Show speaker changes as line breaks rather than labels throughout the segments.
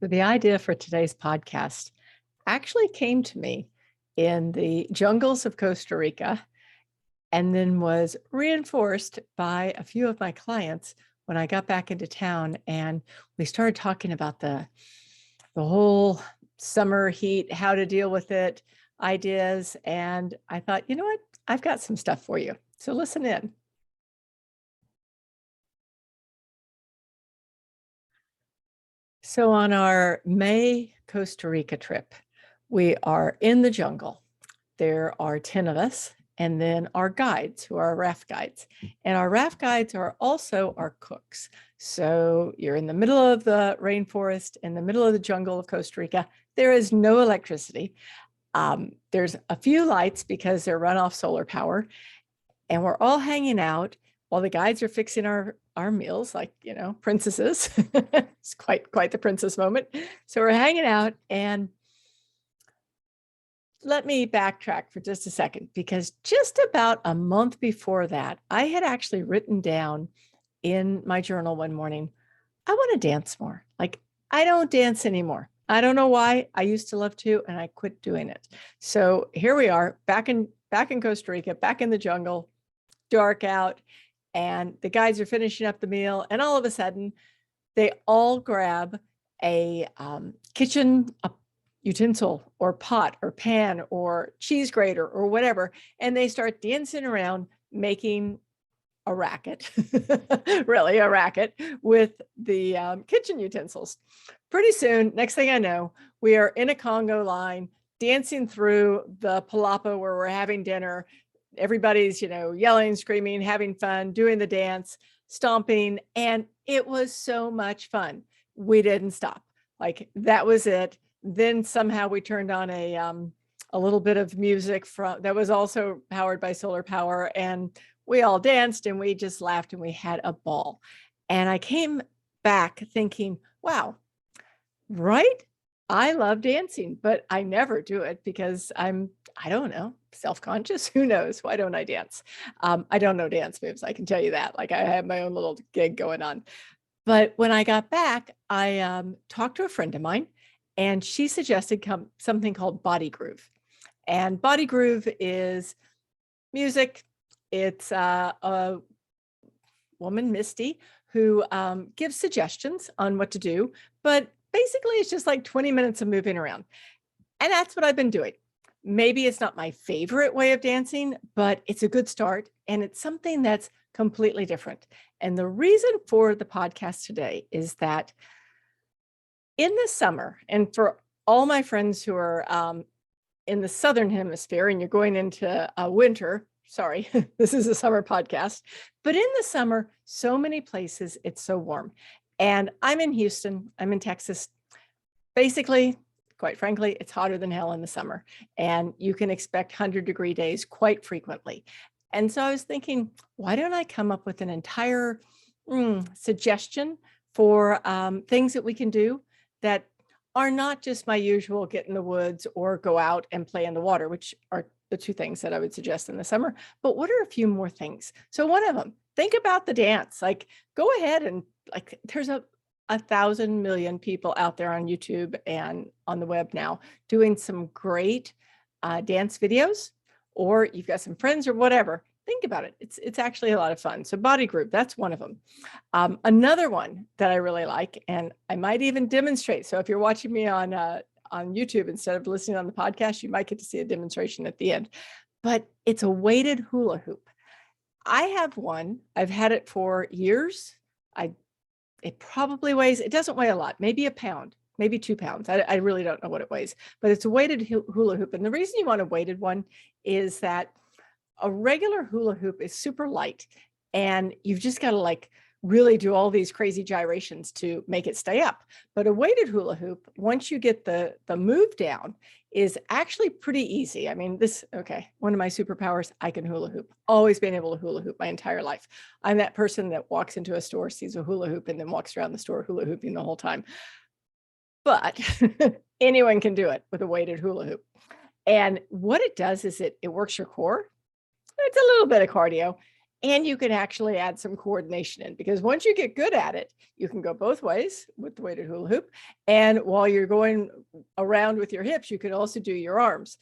So the idea for today's podcast actually came to me in the jungles of Costa Rica and then was reinforced by a few of my clients when I got back into town and we started talking about the whole summer heat, how to deal with it, ideas. And I thought, you know what? I've got some stuff for you. So listen in. So on our May Costa Rica trip, we are in the jungle. There are 10 of us, and then our guides, who are raft guides. And our raft guides are also our cooks. So you're in the middle of the rainforest, in the middle of the jungle of Costa Rica. There is no electricity. There's a few lights because they're run off solar power. And we're all hanging out while the guides are fixing our meals, like, you know, princesses. It's quite the princess moment. So we're hanging out, and let me backtrack for just a second, because just about a month before that, I had actually written down in my journal one morning, I want to dance more. Like, I don't dance anymore. I don't know why. I used to love to, and I quit doing it. So here we are back in Costa Rica, back in the jungle, dark out, and the guys are finishing up the meal, and all of a sudden they all grab a kitchen utensil or pot or pan or cheese grater or whatever, and they start dancing around making a racket, really a racket, with the kitchen utensils. Pretty soon, next thing I know, we are in a Congo line dancing through the palapa where we're having dinner. Everybody's, you know, yelling, screaming, having fun, doing the dance, stomping, and it was so much fun. We didn't stop. Like, that was it. Then somehow we turned on a little bit of music that was also powered by solar power, and we all danced and we just laughed and we had a ball. And I came back thinking, wow, right? I love dancing, but I never do it because I don't know, self-conscious. Who knows? Why don't I dance? I don't know dance moves. I can tell you that. Like, I have my own little gig going on. But when I got back, I talked to a friend of mine, and she suggested something called body groove. And body groove is music. It's a woman, Misty, who gives suggestions on what to do, but basically it's just like 20 minutes of moving around. And that's what I've been doing. Maybe it's not my favorite way of dancing, but it's a good start, and it's something that's completely different. And the reason for the podcast today is that in the summer, and for all my friends who are in the Southern Hemisphere and you're going into winter, sorry, this is a summer podcast, but in the summer, so many places, it's so warm. And I'm in Houston, I'm in Texas. Basically, quite frankly, it's hotter than hell in the summer, and you can expect 100-degree days quite frequently. And so I was thinking, why don't I come up with an entire suggestion for things that we can do that are not just my usual get in the woods or go out and play in the water, which are the two things that I would suggest in the summer. But what are a few more things? So one of them, think about the dance. Like, go ahead and, like, there's 1,000 million people out there on YouTube and on the web now doing some great dance videos, or you've got some friends or whatever. Think about it. It's actually a lot of fun. So body group, that's one of them. Another one that I really like, and I might even demonstrate. So if you're watching me on YouTube instead of listening on the podcast, you might get to see a demonstration at the end. But it's a weighted hula hoop. I have one. I've had it for years. It probably weighs, it doesn't weigh a lot, maybe a pound, maybe 2 pounds. I really don't know what it weighs, but it's a weighted hula hoop. And the reason you want a weighted one is that a regular hula hoop is super light, and you've just got to, like, really do all these crazy gyrations to make it stay up. But a weighted hula hoop, once you get the move down, is actually pretty easy. I mean, one of my superpowers, I can hula hoop. Always been able to hula hoop my entire life. I'm that person that walks into a store, sees a hula hoop, and then walks around the store hula hooping the whole time. But anyone can do it with a weighted hula hoop. And what it does is it works your core. It's a little bit of cardio. And you can actually add some coordination in, because once you get good at it, you can go both ways with the weighted hula hoop. And while you're going around with your hips, you can also do your arms.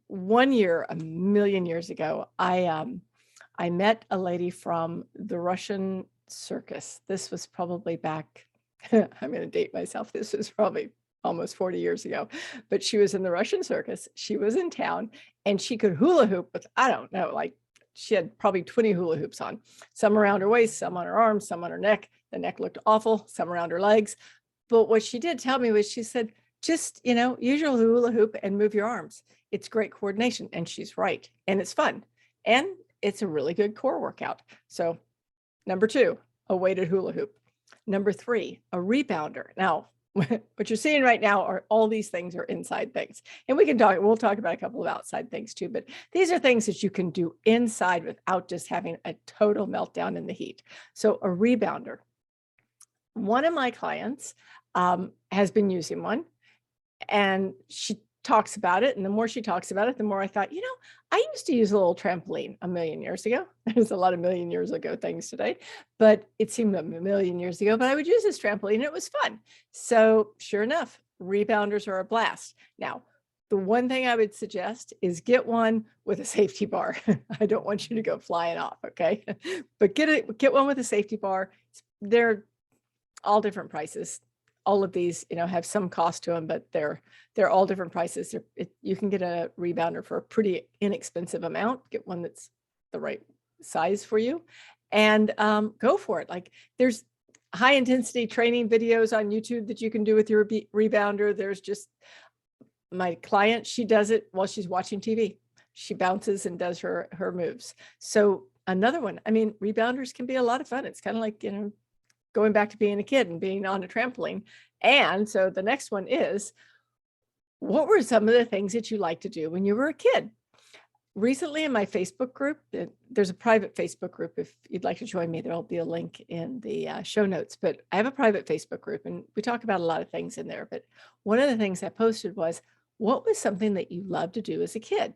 One year, a million years ago, I met a lady from the Russian circus. This was probably back, I'm going to date myself. This was probably almost 40 years ago, but she was in the Russian circus. She was in town and she could hula hoop with, I don't know, like she had probably 20 hula hoops on, some around her waist, some on her arms, some on her neck. The neck looked awful, some around her legs. But what she did tell me was, she said, just, use your hula hoop and move your arms. It's great coordination. And she's right. And it's fun. And it's a really good core workout. So number 2, a weighted hula hoop. Number 3, a rebounder. Now, what you're seeing right now are all these things are inside things. And we'll talk about a couple of outside things too, but these are things that you can do inside without just having a total meltdown in the heat. So a rebounder. One of my clients has been using one, and she talks about it. And the more she talks about it, the more I thought, I used to use a little trampoline a million years ago. There's a lot of million years ago things today, but it seemed a million years ago, but I would use this trampoline and it was fun. So sure enough, rebounders are a blast. Now, the one thing I would suggest is get one with a safety bar. I don't want you to go flying off, okay? But get one with a safety bar. They're all different prices. All of these, have some cost to them, but they're all different prices. You can get a rebounder for a pretty inexpensive amount. Get one that's the right size for you, and go for it. Like, there's high intensity training videos on YouTube that you can do with your rebounder. There's just my client, she does it while she's watching TV. She bounces and does her moves. So another one, rebounders can be a lot of fun. It's kind of like, going back to being a kid and being on a trampoline. And so the next one is, what were some of the things that you liked to do when you were a kid? Recently in my Facebook group, there's a private Facebook group. If you'd like to join me, there'll be a link in the show notes, but I have a private Facebook group and we talk about a lot of things in there. But one of the things I posted was, what was something that you loved to do as a kid?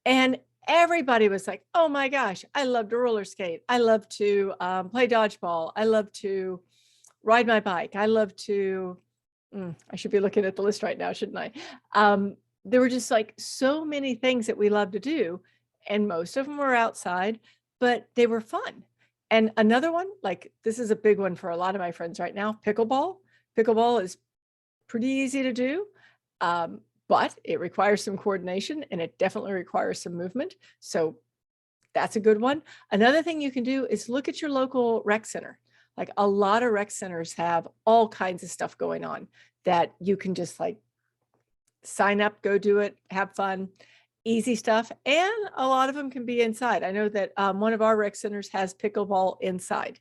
And everybody was like, oh my gosh, I love to roller skate. I love to play dodgeball. I love to ride my bike. I love to, I should be looking at the list right now, shouldn't I? There were just like so many things that we love to do. And most of them were outside, but they were fun. And another one, like this is a big one for a lot of my friends right now, pickleball. Pickleball is pretty easy to do. But it requires some coordination and it definitely requires some movement. So that's a good one. Another thing you can do is look at your local rec center. Like a lot of rec centers have all kinds of stuff going on that you can just like sign up, go do it, have fun, easy stuff. And a lot of them can be inside. I know that one of our rec centers has pickleball inside.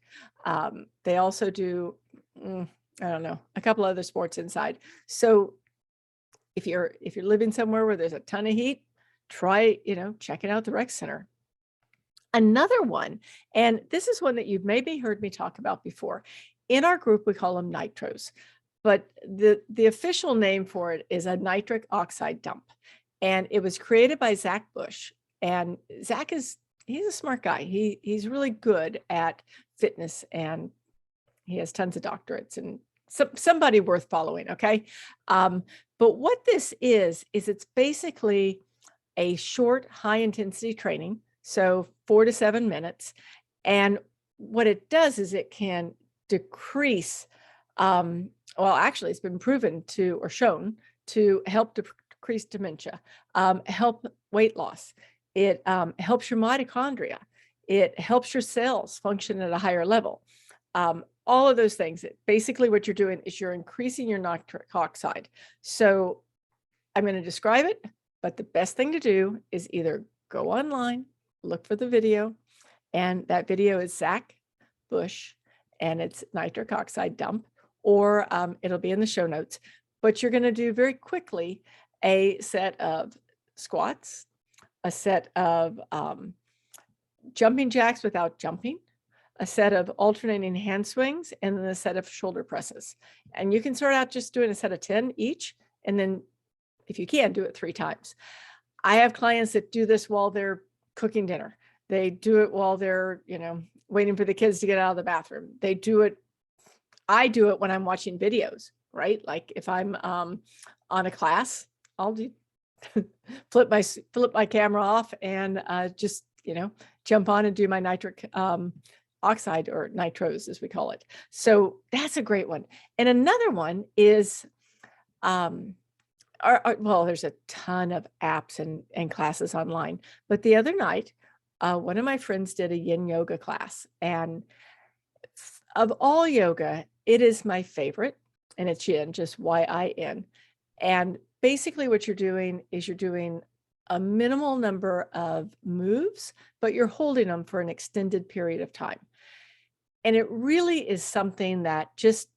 They also do, I don't know, a couple other sports inside. So if you're living somewhere where there's a ton of heat, try, checking out the rec center. Another one, and this is one that you've maybe heard me talk about before. In our group, we call them Nitros, but the official name for it is a nitric oxide dump. And it was created by Zach Bush. And Zach he's a smart guy. He's really good at fitness and he has tons of doctorates and somebody worth following. Okay. But what this is it's basically a short, high intensity training. So 4 to 7 minutes. And what it does is it can decrease, actually it's been proven to, or shown to help decrease dementia, help weight loss. It helps your mitochondria. It helps your cells function at a higher level. All of those things. Basically what you're doing is you're increasing your nitric oxide. So I'm going to describe it, but the best thing to do is either go online, look for the video, and that video is Zach Bush, and it's nitric oxide dump, or it'll be in the show notes. But you're going to do very quickly a set of squats, a set of jumping jacks without jumping, a set of alternating hand swings, and then a set of shoulder presses. And you can start out just doing a set of 10 each. And then if you can, do it 3 times. I have clients that do this while they're cooking dinner. They do it while they're, waiting for the kids to get out of the bathroom. They do it. I do it when I'm watching videos, right? Like if I'm on a class, I'll do flip my camera off and just, jump on and do my nitric oxide, or nitros as we call it. So that's a great one. And another one is, well, there's a ton of apps and classes online, but the other night, one of my friends did a yin yoga class, and of all yoga, it is my favorite, and it's yin, just Y-I-N. And basically what you're doing is you're doing a minimal number of moves, but you're holding them for an extended period of time. And it really is something that just,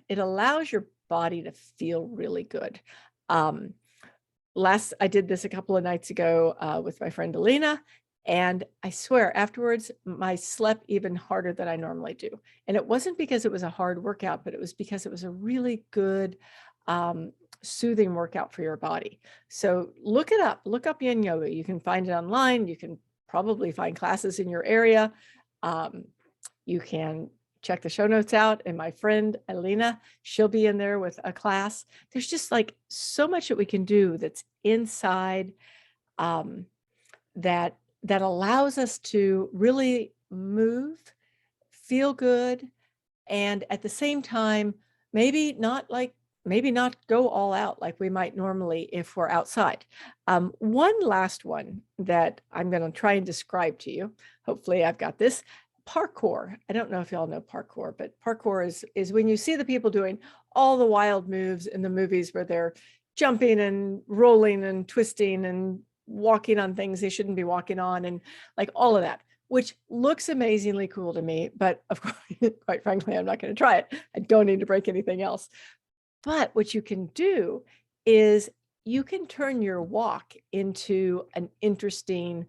it allows your body to feel really good. I did this a couple of nights ago with my friend Alina, and I swear afterwards, I slept even harder than I normally do. And it wasn't because it was a hard workout, but it was because it was a really good, soothing workout for your body. So look it up, look up yin yoga. You can find it online. You can probably find classes in your area. You can check the show notes out, and my friend Alina, she'll be in there with a class. There's just like so much that we can do that's inside, that allows us to really move, feel good, and at the same time, maybe not go all out like we might normally if we're outside. One last one that I'm going to try and describe to you. Hopefully I've got this. Parkour. I don't know if y'all know parkour, but parkour is when you see the people doing all the wild moves in the movies where they're jumping and rolling and twisting and walking on things they shouldn't be walking on, and like all of that, which looks amazingly cool to me. But of course, quite frankly, I'm not going to try it. I don't need to break anything else. But what you can do is you can turn your walk into an interesting,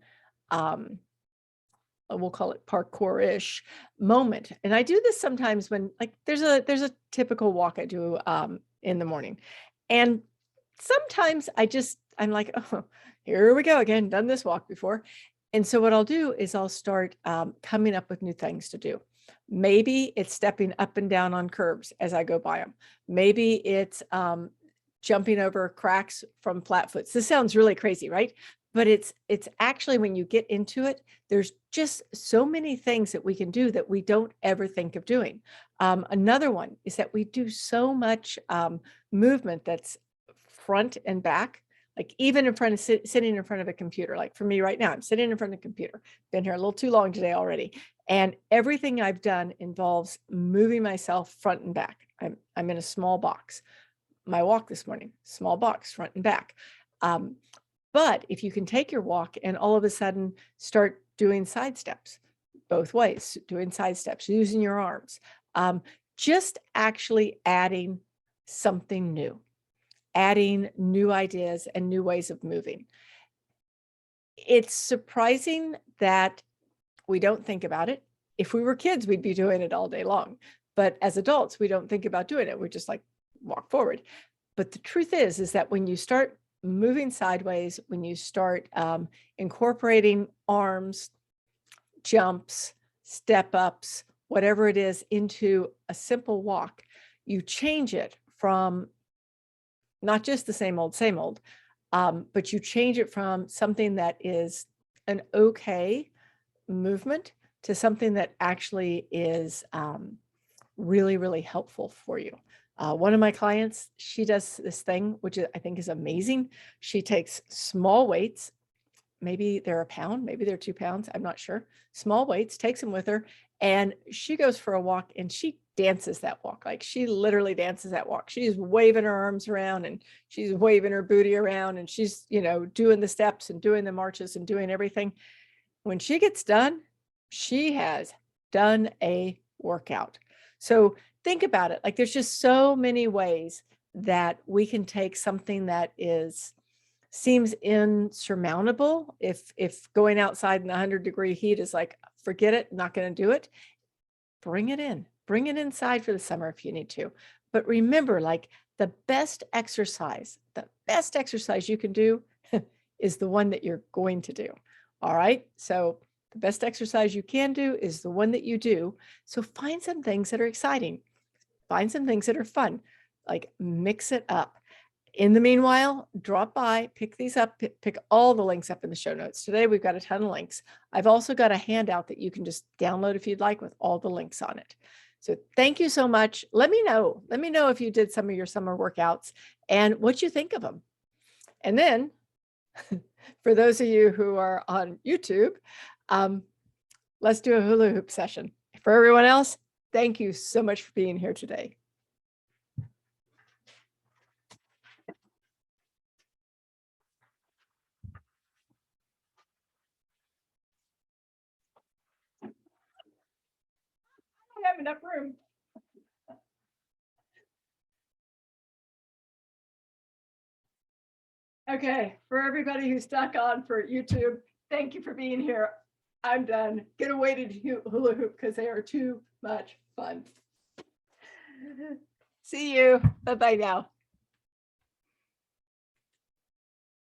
we'll call it parkour-ish moment. And I do this sometimes when like there's a typical walk I do in the morning. And sometimes I'm like, oh, here we go again, done this walk before. And so what I'll do is I'll start coming up with new things to do. Maybe it's stepping up and down on curbs as I go by them. Maybe it's jumping over cracks from flatfoots. This sounds really crazy, right? But it's actually, when you get into it, there's just so many things that we can do that we don't ever think of doing. Another one is that we do so much movement that's front and back, like even in front of sitting in front of a computer. Like for me right now, I'm sitting in front of a computer. Been here a little too long today already. And everything I've done involves moving myself front and back. I'm in a small box. My walk this morning, small box, front and back. But if you can take your walk and all of a sudden start doing side steps, both ways, doing side steps, using your arms, just actually adding something new, adding new ideas and new ways of moving. It's surprising that we don't think about it. If we were kids, we'd be doing it all day long. But as adults, we don't think about doing it. We're just like, walk forward. But the truth is that when you start moving sideways, when you start incorporating arms, jumps, step ups, whatever it is, into a simple walk, you change it from not just the same old, but you change it from something that is an okay movement to something that actually is really, really helpful for you. One of my clients, she does this thing, which I think is amazing. She takes small weights, maybe they're a pound, maybe they're 2 pounds, I'm not sure. Small weights, takes them with her, and she goes for a walk and she dances that walk. Like she literally dances that walk. She's waving her arms around and she's waving her booty around and she's, doing the steps and doing the marches and doing everything. When she gets done, she has done a workout. So think about it. Like there's just so many ways that we can take something that seems insurmountable. If going outside in 100-degree heat is like, forget it, not going to do it. Bring it inside for the summer if you need to. But remember, like the best exercise you can do is the one that you're going to do. All right. So The best exercise you can do is the one that you do. So find some things that are exciting. Find some things that are fun, like mix it up. In the meanwhile, drop by, pick these up, pick all the links up in the show notes. Today, we've got a ton of links. I've also got a handout that you can just download if you'd like with all the links on it. So thank you so much. Let me know if you did some of your summer workouts and what you think of them. And then for those of you who are on YouTube, let's do a hula hoop session. For everyone else, thank you so much for being here today. I don't have enough room. Okay, for everybody who's stuck on for YouTube, thank you for being here. I'm done. Get away to hula hoop because they are too much fun. See you. Bye-bye now.